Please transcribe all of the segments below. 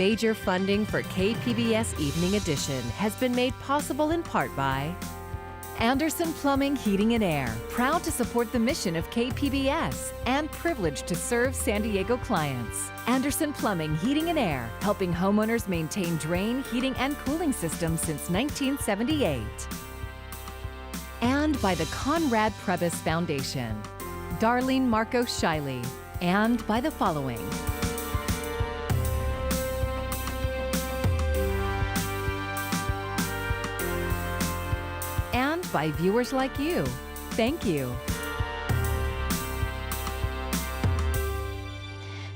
Major funding for KPBS Evening Edition has been made possible in part by Anderson Plumbing, Heating and Air, proud to support the mission of KPBS and privileged to serve San Diego clients. Anderson Plumbing, Heating and Air, helping homeowners maintain drain, heating, and cooling systems since 1978. And by the Conrad Prebys Foundation, Darlene Marco Shiley, and by the following. And by viewers like you. Thank you.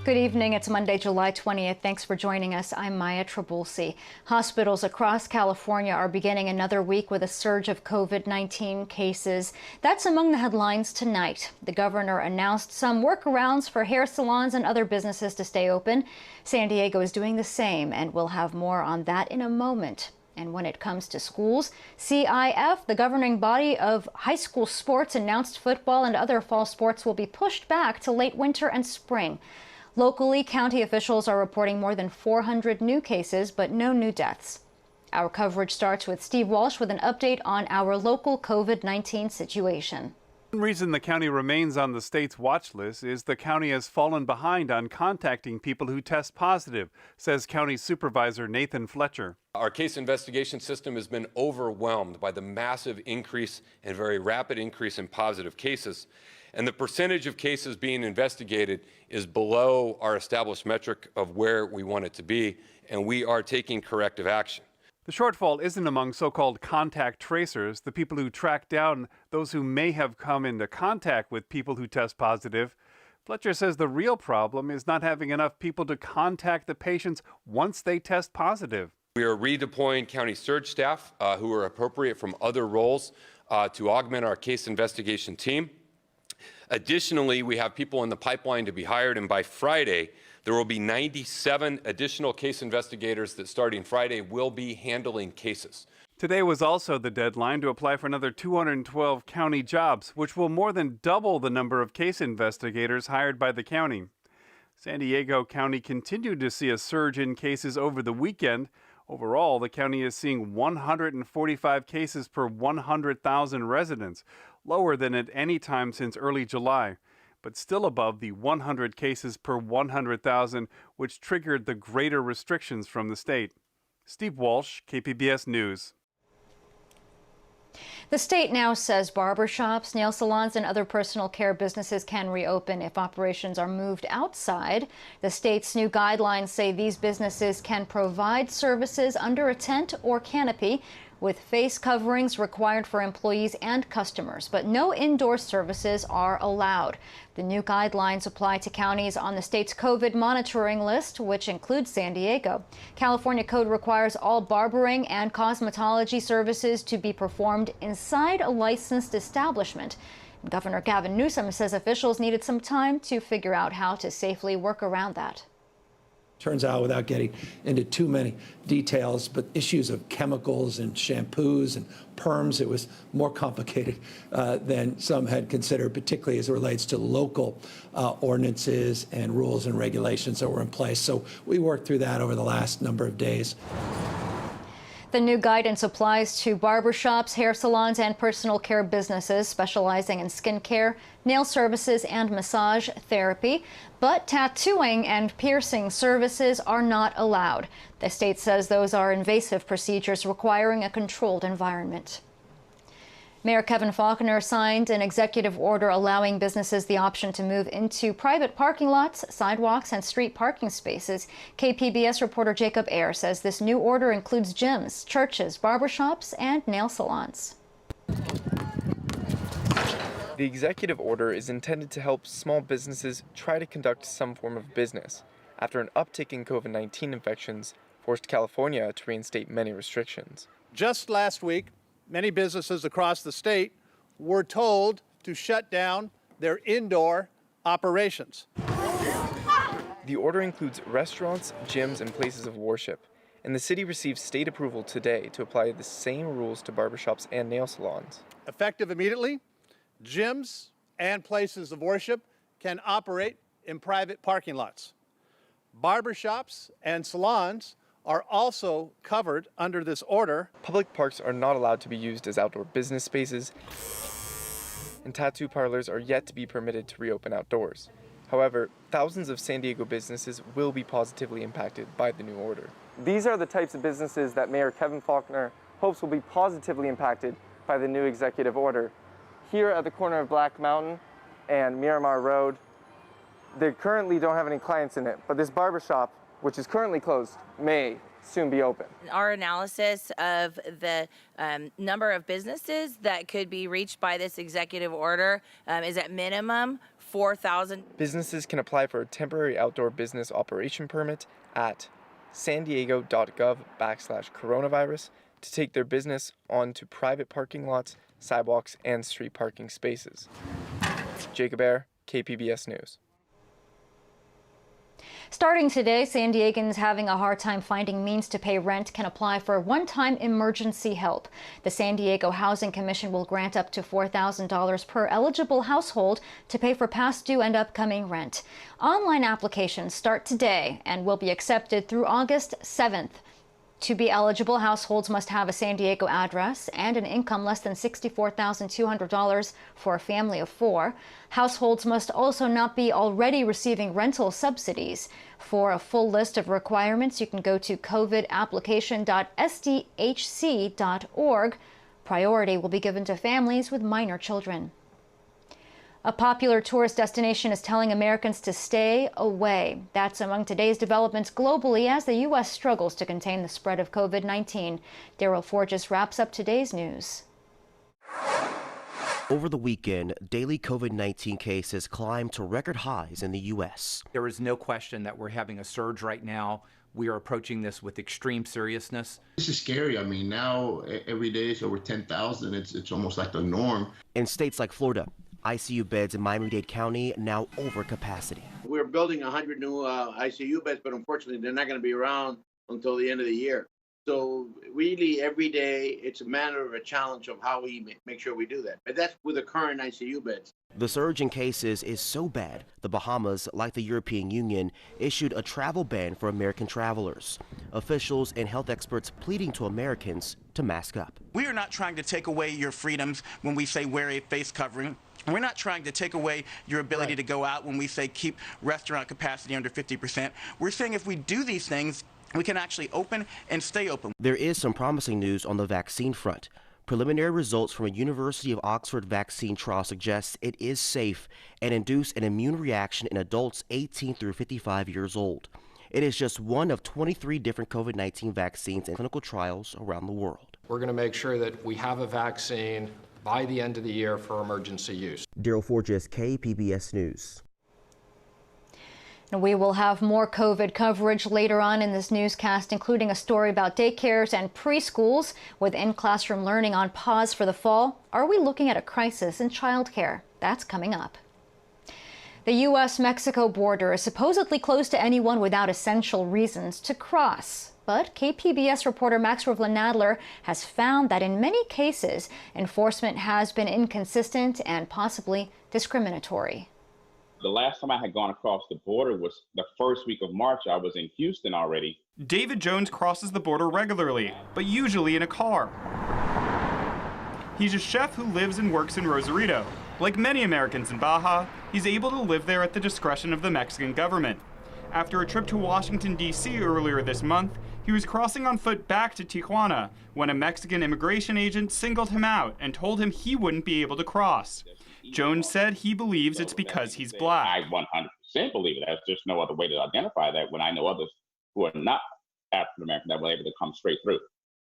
Good evening. It's Monday, July 20th. Thanks for joining us. I'm Maya Trabulsi. Hospitals across California are beginning another week with a surge of COVID-19 cases. That's among the headlines tonight. The governor announced some workarounds for hair salons and other businesses to stay open. San Diego is doing the same, and we'll have more on that in a moment. And when it comes to schools, CIF, the governing body of high school sports, announced football and other fall sports will be pushed back to late winter and spring. Locally, county officials are reporting more than 400 new cases, but no new deaths. Our coverage starts with Steve Walsh with an update on our local COVID-19 situation. One reason the county remains on the state's watch list is the county has fallen behind on contacting people who test positive, says County Supervisor Nathan Fletcher. Our case investigation system has been overwhelmed by the massive increase and very rapid increase in positive cases. And the percentage of cases being investigated is below our established metric of where we want it to be, and we are taking corrective action. The shortfall isn't among so-called contact tracers, the people who track down those who may have come into contact with people who test positive. Fletcher says the real problem is not having enough people to contact the patients once they test positive. We are redeploying county surge staff who are appropriate from other roles to augment our case investigation team. Additionally, we have people in the pipeline to be hired, and by Friday, there will be 97 additional case investigators that starting Friday will be handling cases. Today was also the deadline to apply for another 212 county jobs, which will more than double the number of case investigators hired by the county. San Diego County continued to see a surge in cases over the weekend. Overall, the county is seeing 145 cases per 100,000 residents, lower than at any time since early July, but still above the 100 cases per 100,000, which triggered the greater restrictions from the state. Steve Walsh, KPBS News. The state now says barbershops, nail salons, and other personal care businesses can reopen if operations are moved outside. The state's new guidelines say these businesses can provide services under a tent or canopy, with face coverings required for employees and customers, but no indoor services are allowed. The new guidelines apply to counties on the state's COVID monitoring list, which includes San Diego. California code requires all barbering and cosmetology services to be performed inside a licensed establishment. Governor Gavin Newsom says officials needed some time to figure out how to safely work around that. Turns out, without getting into too many details, but issues of chemicals and shampoos and perms, it was more complicated than some had considered, particularly as it relates to local ordinances and rules and regulations that were in place. So we worked through that over the last number of days. The new guidance applies to barbershops, hair salons, and personal care businesses specializing in skincare, nail services, and massage therapy. But tattooing and piercing services are not allowed. The state says those are invasive procedures requiring a controlled environment. Mayor Kevin Faulconer signed an executive order allowing businesses the option to move into private parking lots, sidewalks, and street parking spaces. KPBS reporter Jacob Ayer says this new order includes gyms, churches, barbershops, and nail salons. The executive order is intended to help small businesses try to conduct some form of business after an uptick in COVID-19 infections forced California to reinstate many restrictions. Just last week, many businesses across the state were told to shut down their indoor operations. The order includes restaurants, gyms, and places of worship, and the city received state approval today to apply the same rules to barbershops and nail salons. Effective immediately, gyms and places of worship can operate in private parking lots. Barbershops and salons are also covered under this order. Public parks are not allowed to be used as outdoor business spaces, and tattoo parlors are yet to be permitted to reopen outdoors. However, thousands of San Diego businesses will be positively impacted by the new order. These are the types of businesses that Mayor Kevin Faulconer hopes will be positively impacted by the new executive order. Here at the corner of Black Mountain and Miramar Road, they currently don't have any clients in it, but this barbershop, which is currently closed, may soon be open. Our analysis of the number of businesses that could be reached by this executive order is at minimum 4,000. Businesses can apply for a temporary outdoor business operation permit at sandiego.gov/coronavirus to take their business onto private parking lots, sidewalks, and street parking spaces. Jacob Ayer, KPBS News. Starting today, San Diegans having a hard time finding means to pay rent can apply for one-time emergency help. The San Diego Housing Commission will grant up to $4,000 per eligible household to pay for past due and upcoming rent. Online applications start today and will be accepted through August 7th. To be eligible, households must have a San Diego address and an income less than $64,200 for a family of 4. Households must also not be already receiving rental subsidies. For a full list of requirements, you can go to covidapplication.sdhc.org. Priority will be given to families with minor children. A popular tourist destination is telling Americans to stay away. That's among today's developments globally as the U.S. struggles to contain the spread of COVID-19. Daryl Forges wraps up today's news. Over the weekend, daily COVID-19 cases climbed to record highs in the U.S. There is no question that we're having a surge right now. We are approaching this with extreme seriousness. This is scary. I mean, now every day it's over 10,000. It's almost like the norm. In states like Florida, ICU beds in Miami-Dade County now over capacity. We're building 100 new ICU beds, but unfortunately they're not going to be around until the end of the year. So really every day it's a matter of a challenge of how we make sure we do that. But that's with the current ICU beds. The surge in cases is so bad, the Bahamas, like the European Union, issued a travel ban for American travelers. Officials and health experts pleading to Americans to mask up. We are not trying to take away your freedoms when we say wear a face covering. We're not trying to take away your ability to go out when we say keep restaurant capacity under 50%. We're saying if we do these things, we can actually open and stay open. There is some promising news on the vaccine front. Preliminary results from a University of Oxford vaccine trial suggests it is safe and induce an immune reaction in adults 18 through 55 years old. It is just one of 23 different COVID-19 vaccines in clinical trials around the world. We're going to make sure that we have a vaccine by the end of the year for emergency use. Daryl Forges, KPBS News. And we will have more COVID coverage later on in this newscast, including a story about daycares and preschools with in-classroom learning on pause for the fall. Are we looking at a crisis in childcare? That's coming up. The U.S.-Mexico border is supposedly closed to anyone without essential reasons to cross. But KPBS reporter Max Rivlin-Nadler has found that in many cases, enforcement has been inconsistent and possibly discriminatory. The last time I had gone across the border was the first week of March. I was in Houston already. David Jones crosses the border regularly, but usually in a car. He's a chef who lives and works in Rosarito. Like many Americans in Baja, he's able to live there at the discretion of the Mexican government. After a trip to Washington, D.C. earlier this month, he was crossing on foot back to Tijuana when a Mexican immigration agent singled him out and told him he wouldn't be able to cross. Jones said he believes it's because he's black. I 100% believe it. There's just no other way to identify that when I know others who are not African American that were able to come straight through.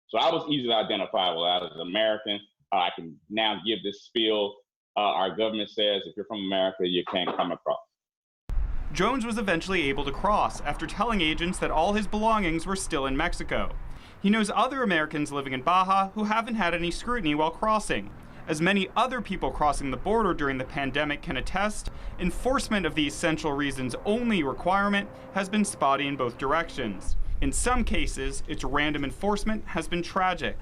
So I was easily identifiable as an American. I can now give this spiel. Our government says if you're from America, you can't come across. Jones was eventually able to cross after telling agents that all his belongings were still in Mexico. He knows other Americans living in Baja who haven't had any scrutiny while crossing. As many other people crossing the border during the pandemic can attest, enforcement of the essential reasons only requirement has been spotty in both directions. In some cases, its random enforcement has been tragic.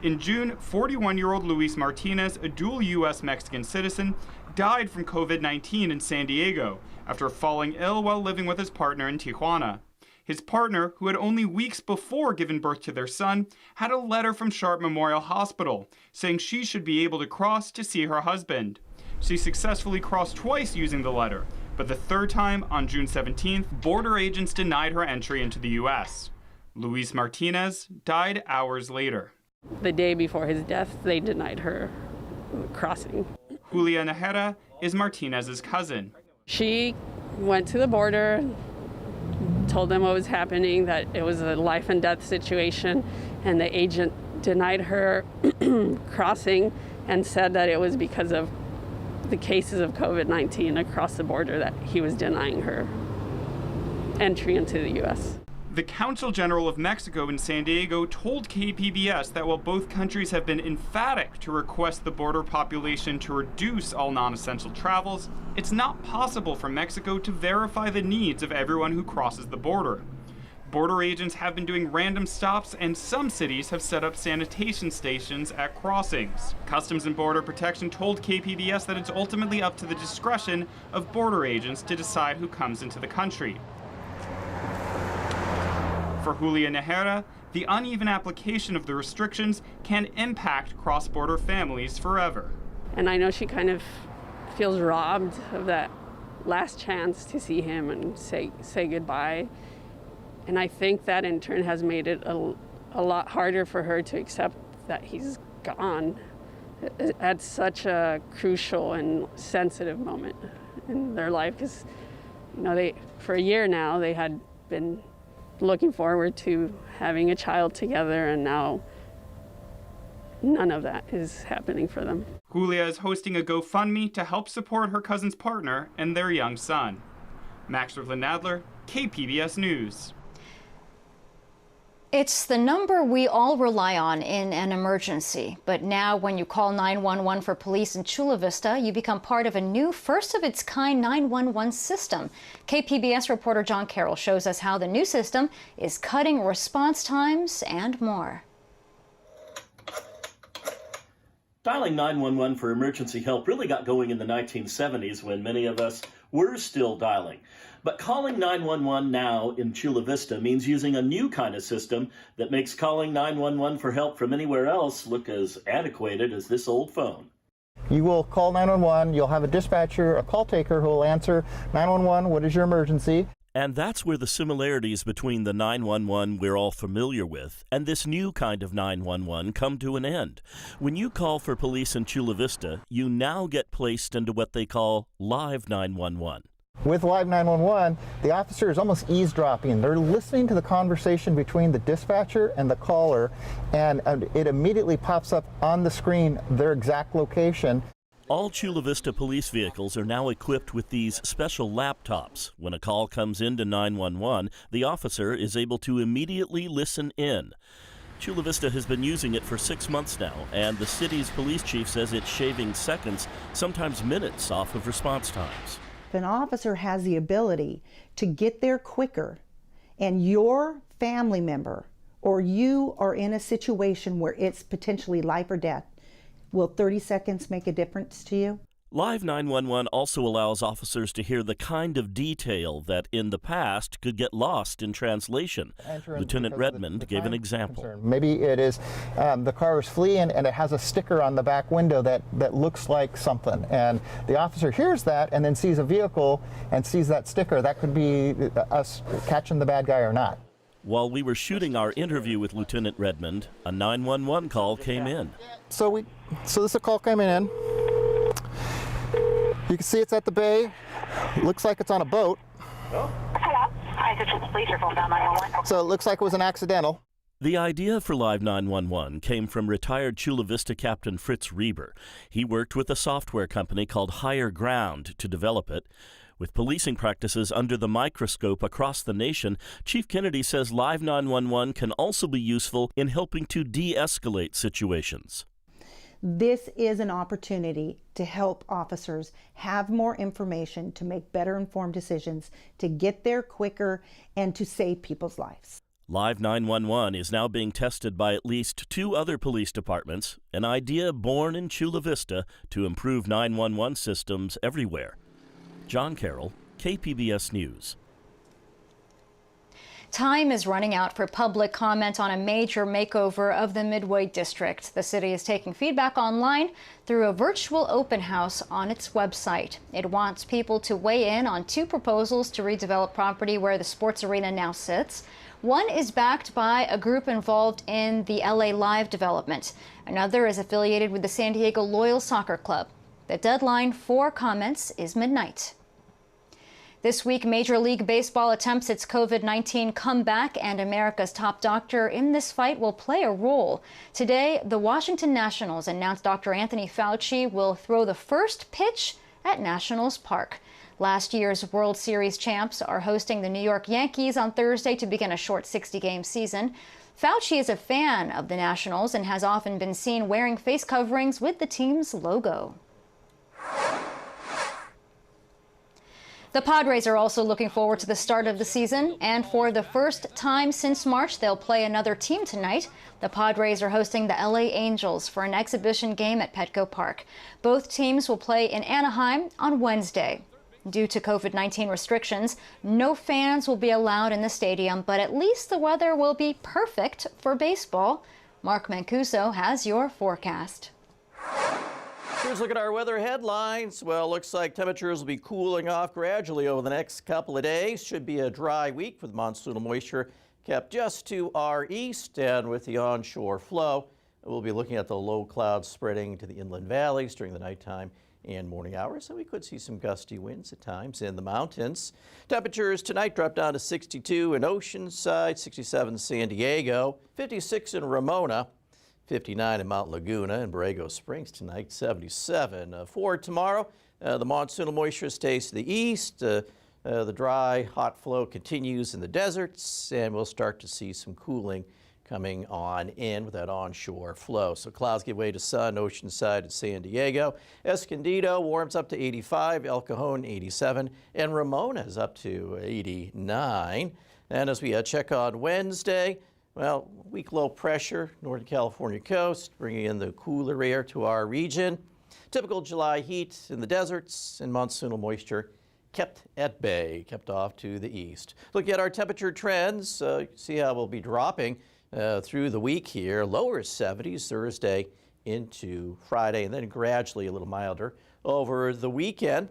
In June, 41-year-old Luis Martinez, a dual U.S.-Mexican citizen, died from COVID-19 in San Diego after falling ill while living with his partner in Tijuana. His partner, who had only weeks before given birth to their son, had a letter from Sharp Memorial Hospital saying she should be able to cross to see her husband. She successfully crossed twice using the letter, but the third time, on June 17th, border agents denied her entry into the U.S. Luis Martinez died hours later. The day before his death, they denied her crossing. Julia Najera is Martinez's cousin. She went to the border, told them what was happening, that it was a life and death situation, and the agent denied her crossing and said that it was because of the cases of COVID-19 across the border that he was denying her entry into the U.S. The Consul General of Mexico in San Diego told KPBS that while both countries have been emphatic to request the border population to reduce all non-essential travels, it's not possible for Mexico to verify the needs of everyone who crosses the border. Border agents have been doing random stops, and some cities have set up sanitation stations at crossings. Customs and Border Protection told KPBS that it's ultimately up to the discretion of border agents to decide who comes into the country. For Julia Najera, the uneven application of the restrictions can impact cross-border families forever. And I know she kind of feels robbed of that last chance to see him and say goodbye. And I think that in turn has made it a lot harder for her to accept that he's gone at such a crucial and sensitive moment in their life. Because, you know, for a year now, they had been looking forward to having a child together, and now none of that is happening for them. Julia is hosting a GoFundMe to help support her cousin's partner and their young son. Max Rivlin-Nadler, KPBS News. It's the number we all rely on in an emergency. But now when you call 911 for police in Chula Vista, you become part of a new first-of-its-kind 911 system. KPBS reporter John Carroll shows us how the new system is cutting response times and more. Dialing 911 for emergency help really got going in the 1970s when many of us were still dialing. But calling 911 now in Chula Vista means using a new kind of system that makes calling 911 for help from anywhere else look as antiquated as this old phone. You will call 911, you'll have a dispatcher, a call taker who will answer, 911, what is your emergency? And that's where the similarities between the 911 we're all familiar with and this new kind of 911 come to an end. When you call for police in Chula Vista, you now get placed into what they call live 911. With Live 911, the officer is almost eavesdropping. They're listening to the conversation between the dispatcher and the caller, and it immediately pops up on the screen their exact location. All Chula Vista police vehicles are now equipped with these special laptops. When a call comes into 911, the officer is able to immediately listen in. Chula Vista has been using it for 6 months now, and the city's police chief says it's shaving seconds, sometimes minutes, off of response times. If an officer has the ability to get there quicker, and your family member or you are in a situation where it's potentially life or death, will 30 seconds make a difference to you? Live 911 also allows officers to hear the kind of detail that in the past could get lost in translation. Lieutenant Redmond gave an example. Maybe it is the car is fleeing and it has a sticker on the back window that looks like something, and the officer hears that and then sees a vehicle and sees that sticker. That could be us catching the bad guy or not. While we were shooting our interview with Lieutenant Redmond, a 911 call came in. So this call came in. You can see it's at the bay. Looks like it's on a boat. Hello. Hi, this is the police report down 911. So it looks like it was an accidental. The idea for Live 911 came from retired Chula Vista Captain Fritz Reber. He worked with a software company called Higher Ground to develop it. With policing practices under the microscope across the nation, Chief Kennedy says Live 911 can also be useful in helping to de-escalate situations. This is an opportunity to help officers have more information, to make better informed decisions, to get there quicker, and to save people's lives. Live 911 is now being tested by at least 2 other police departments, an idea born in Chula Vista to improve 911 systems everywhere. John Carroll, KPBS News. Time is running out for public comment on a major makeover of the Midway District. The city is taking feedback online through a virtual open house on its website. It wants people to weigh in on 2 proposals to redevelop property where the sports arena now sits. One is backed by a group involved in the LA Live development. Another is affiliated with the San Diego Loyal Soccer Club. The deadline for comments is midnight. This week, Major League Baseball attempts its COVID-19 comeback, and America's top doctor in this fight will play a role. Today, the Washington Nationals announced Dr. Anthony Fauci will throw the first pitch at Nationals Park. Last year's World Series champs are hosting the New York Yankees on Thursday to begin a short 60-game season. Fauci is a fan of the Nationals and has often been seen wearing face coverings with the team's logo. The Padres are also looking forward to the start of the season, and for the first time since March, they'll play another team tonight. The Padres are hosting the LA Angels for an exhibition game at Petco Park. Both teams will play in Anaheim on Wednesday. Due to COVID-19 restrictions, no fans will be allowed in the stadium, but at least the weather will be perfect for baseball. Mark Mancuso has your forecast. Here's a look at our weather headlines. Well, looks like temperatures will be cooling off gradually over the next couple of days. Should be a dry week with monsoonal moisture kept just to our east, and with the onshore flow, we'll be looking at the low clouds spreading to the inland valleys during the nighttime and morning hours, and we could see some gusty winds at times in the mountains. Temperatures tonight drop down to 62 in Oceanside, 67 in San Diego, 56 in Ramona, 59 in Mount Laguna and Borrego Springs tonight, 77. For tomorrow, the monsoonal moisture stays to the east. The dry, hot flow continues in the deserts, and we'll start to see some cooling coming on in with that onshore flow. So clouds give way to sun, Oceanside and San Diego. Escondido warms up to 85, El Cajon 87, and Ramona is up to 89. And as we check on Wednesday, well, weak low pressure, Northern California coast, bringing in the cooler air to our region. Typical July heat in the deserts and monsoonal moisture kept at bay, kept off to the east. Looking at our temperature trends, see how we'll be dropping through the week here. Lower 70s Thursday into Friday, and then gradually a little milder over the weekend.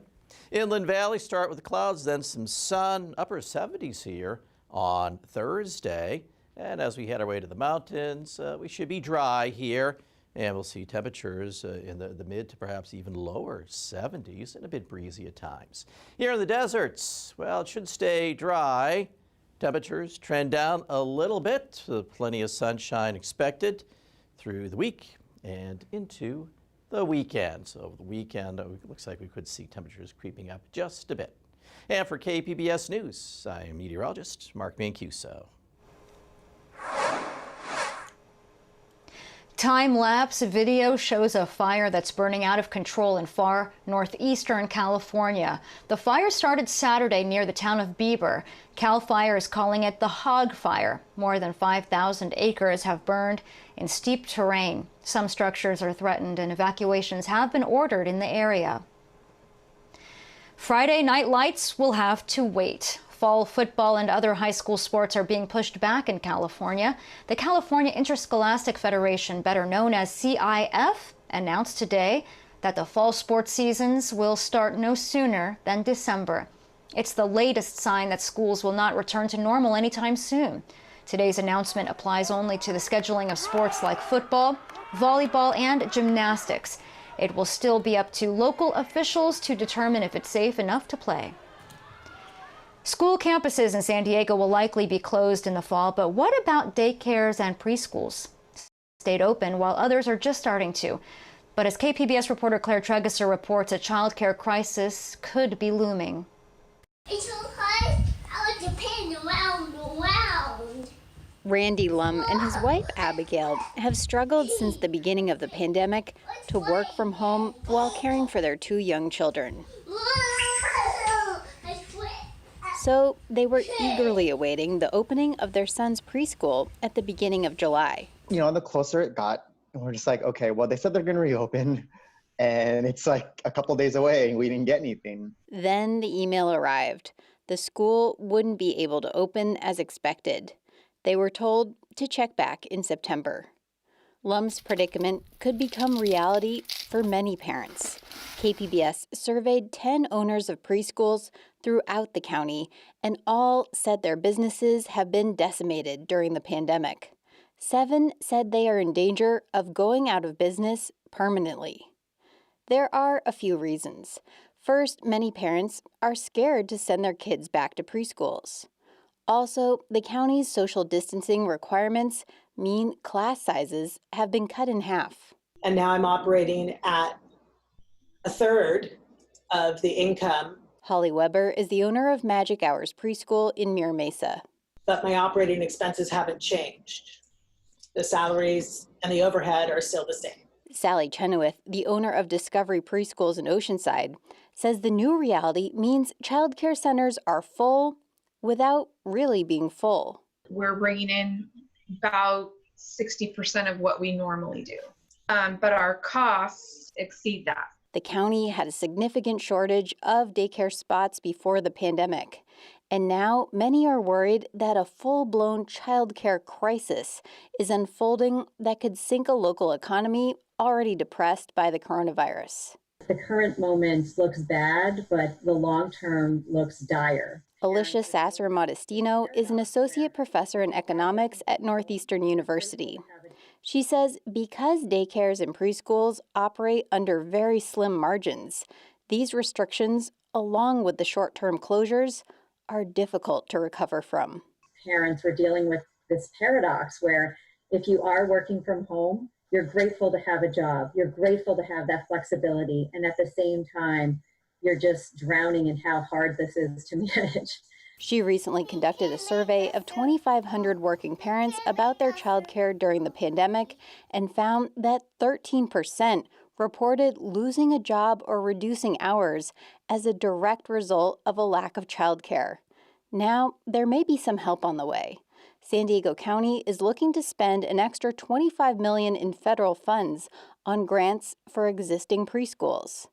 Inland Valley start with the clouds, then some sun, upper 70s here on Thursday. And as we head our way to the mountains, we should be dry here, and we'll see temperatures in the mid to perhaps even lower 70s and a bit breezy at times. Here in the deserts, well, it should stay dry. Temperatures trend down a little bit, plenty of sunshine expected through the week and into the weekend. So over the weekend, it looks like we could see temperatures creeping up just a bit. And for KPBS News, I am meteorologist Mark Mancuso. Time-lapse video shows a fire that's burning out of control in far northeastern California. The fire started Saturday near the town of Bieber. CAL FIRE is calling it the hog fire. More than 5,000 acres have burned in steep terrain. Some structures are threatened and evacuations have been ordered in the area. Friday night lights will have to wait. Fall football and other high school sports are being pushed back in California. The California Interscholastic Federation, better known as CIF, announced today that the fall sports seasons will start no sooner than December. It's the latest sign that schools will not return to normal anytime soon. Today's announcement applies only to the scheduling of sports like football, volleyball, and gymnastics. It will still be up to local officials to determine if it's safe enough to play. School campuses in San Diego will likely be closed in the fall, but what about daycares and preschools? Stayed open while others are just starting to. But as KPBS reporter Claire Tregeser reports, a child care crisis could be looming. It's so hard. I like to pin around. Randy Lum and his wife Abigail have struggled since the beginning of the pandemic to work from home while caring for their 2 young children. So they were eagerly awaiting the opening of their son's preschool at the beginning of July. You know, the closer it got, we're just like, okay, well, they said they're going to reopen, and it's like a couple days away, and we didn't get anything. Then the email arrived. the school wouldn't be able to open as expected. They were told to check back in September. Lum's predicament could become reality for many parents. KPBS surveyed 10 owners of preschools throughout the county, and all said their businesses have been decimated during the pandemic. 7 said they are in danger of going out of business permanently. There are a few reasons. First, many parents are scared to send their kids back to preschools. Also, the county's social distancing requirements mean class sizes have been cut in half. And now I'm operating at a third of the income. Holly Weber is the owner of Magic Hours Preschool in Mira Mesa. But my operating expenses haven't changed. The salaries and the overhead are still the same. Sally Chenoweth, the owner of Discovery Preschools in Oceanside, says the new reality means child care centers are full without really being full. We're bringing in about 60% of what we normally do, but our costs exceed that. The county had a significant shortage of daycare spots before the pandemic, and now many are worried that a full-blown child care crisis is unfolding that could sink a local economy already depressed by the coronavirus. The current moment looks bad, but the long term looks dire. Alicia Sasser-Modestino is an associate professor in economics at Northeastern University. She says because daycares and preschools operate under very slim margins, these restrictions, along with the short-term closures, are difficult to recover from. Parents were dealing with this paradox where if you are working from home, you're grateful to have a job, you're grateful to have that flexibility, and at the same time, you're just drowning in how hard this is to manage. She recently conducted a survey of 2,500 working parents about their childcare during the pandemic and found that 13% reported losing a job or reducing hours as a direct result of a lack of childcare. Now, there may be some help on the way. San Diego County is looking to spend an extra $25 million in federal funds on grants for existing preschools.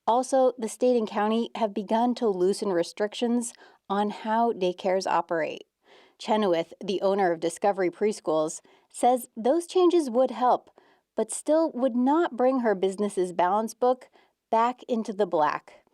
Also, the state and county have begun to loosen restrictions on how daycares operate. Chenoweth, the owner of Discovery Preschools, says those changes would help, but still would not bring her business's balance book back into the black.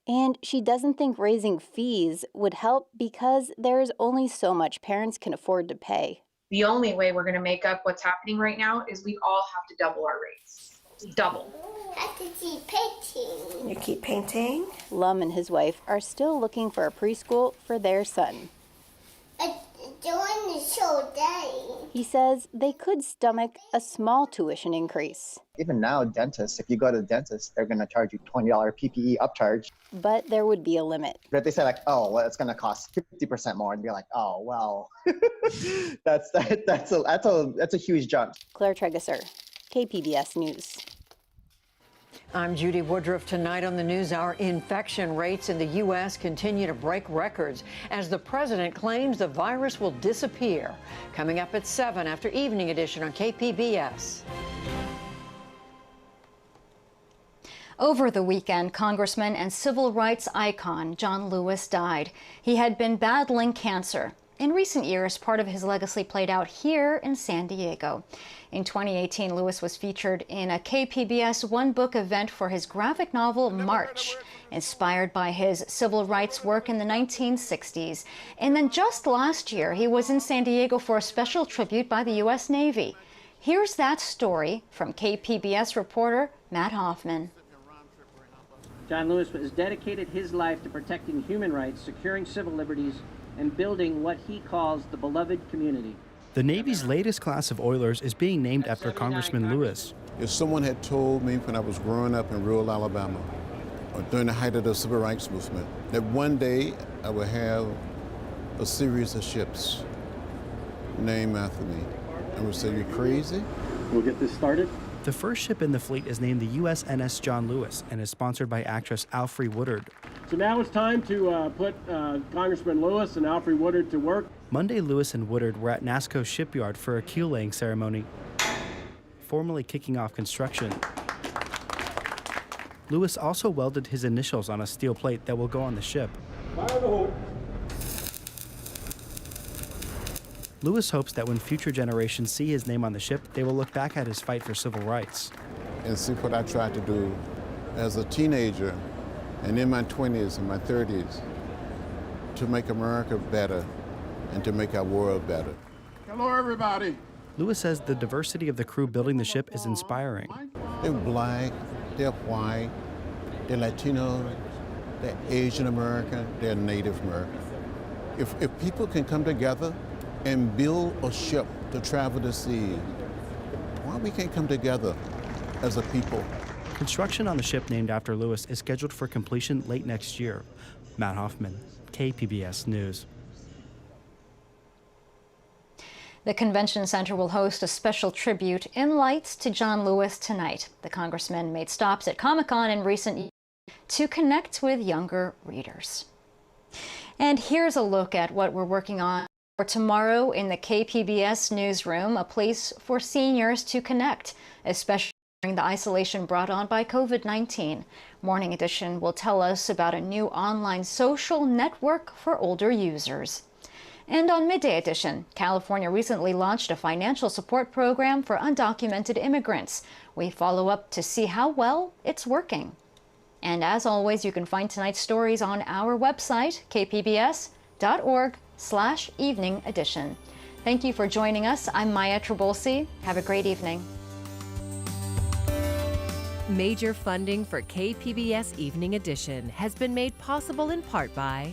And she doesn't think raising fees would help because there is only so much parents can afford to pay. The only way we're going to make up what's happening right now is we all have to double our rates. Double. I have to keep painting. You keep painting? Lum and his wife are still looking for a preschool for their son. Join the show day. He says they could stomach a small tuition increase. Even now, dentists, if you go to the dentist, they're going to charge you $20 PPE upcharge. But there would be a limit. But they say like, oh, well, it's going to cost 50% more, and be like, oh, well, that's a huge jump. Claire Tregesser, KPBS News. I'm Judy Woodruff. Tonight on the NewsHour, infection rates in the U.S. continue to break records as the president claims the virus will disappear. Coming up at 7 after Evening Edition on KPBS. Over the weekend, Congressman and civil rights icon John Lewis died. He had been battling cancer. In recent years, part of his legacy played out here in San Diego. In 2018, Lewis was featured in a KPBS One Book event for his graphic novel, March, inspired by his civil rights work in the 1960s. And then just last year, he was in San Diego for a special tribute by the U.S. Navy. Here's that story from KPBS reporter Matt Hoffman. John Lewis has dedicated his life to protecting human rights, securing civil liberties, and building what he calls the beloved community. The Navy's latest class of oilers is being named after Congressman Lewis. If someone had told me when I was growing up in rural Alabama, or during the height of the civil rights movement, that one day I would have a series of ships named after me, I would say, you're crazy? We'll get this started. The first ship in the fleet is named the USNS John Lewis and is sponsored by actress Alfre Woodard. So now it's time to put Congressman Lewis and Alfre Woodard to work. Monday, Lewis and Woodard were at NASCO shipyard for a keel-laying ceremony, formally kicking off construction. Lewis also welded his initials on a steel plate that will go on the ship. Fire the hole. Lewis hopes that when future generations see his name on the ship, they will look back at his fight for civil rights. And see what I tried to do as a teenager and in my 20s and my 30s to make America better and to make our world better. Hello, everybody. Lewis says the diversity of the crew building the ship is inspiring. They're black, they're white, they're Latino, they're Asian American, they're Native American. If people can come together and build a ship to travel the sea, why we can't come together as a people? Construction on the ship named after Lewis is scheduled for completion late next year. Matt Hoffman, KPBS News. The convention center will host a special tribute in lights to John Lewis tonight. The congressman made stops at Comic-Con in recent years to connect with younger readers. And here's a look at what we're working on for tomorrow in the KPBS newsroom, a place for seniors to connect, especially during the isolation brought on by COVID-19. Morning Edition will tell us about a new online social network for older users. And on Midday Edition, California recently launched a financial support program for undocumented immigrants. We follow up to see how well it's working. And as always, you can find tonight's stories on our website, kpbs.org/evening edition. Thank you for joining us. I'm Maya Trabulsi. Have a great evening. Major funding for KPBS Evening Edition has been made possible in part by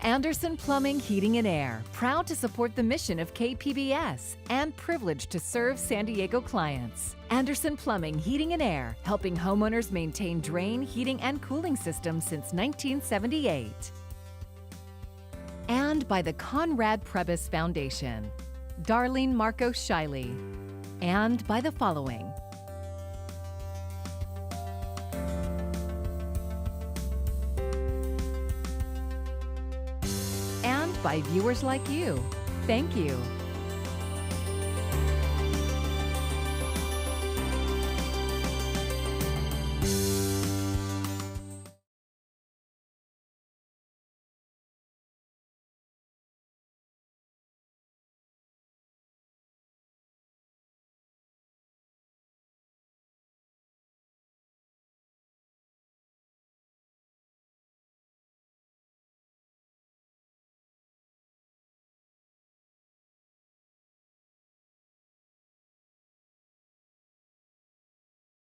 Anderson Plumbing, Heating and Air, proud to support the mission of KPBS and privileged to serve San Diego clients. Anderson Plumbing, Heating and Air, helping homeowners maintain drain, heating, and cooling systems since 1978. And by the Conrad Prebys Foundation, Darlene Marco Shiley. And by the following: by viewers like you. Thank you.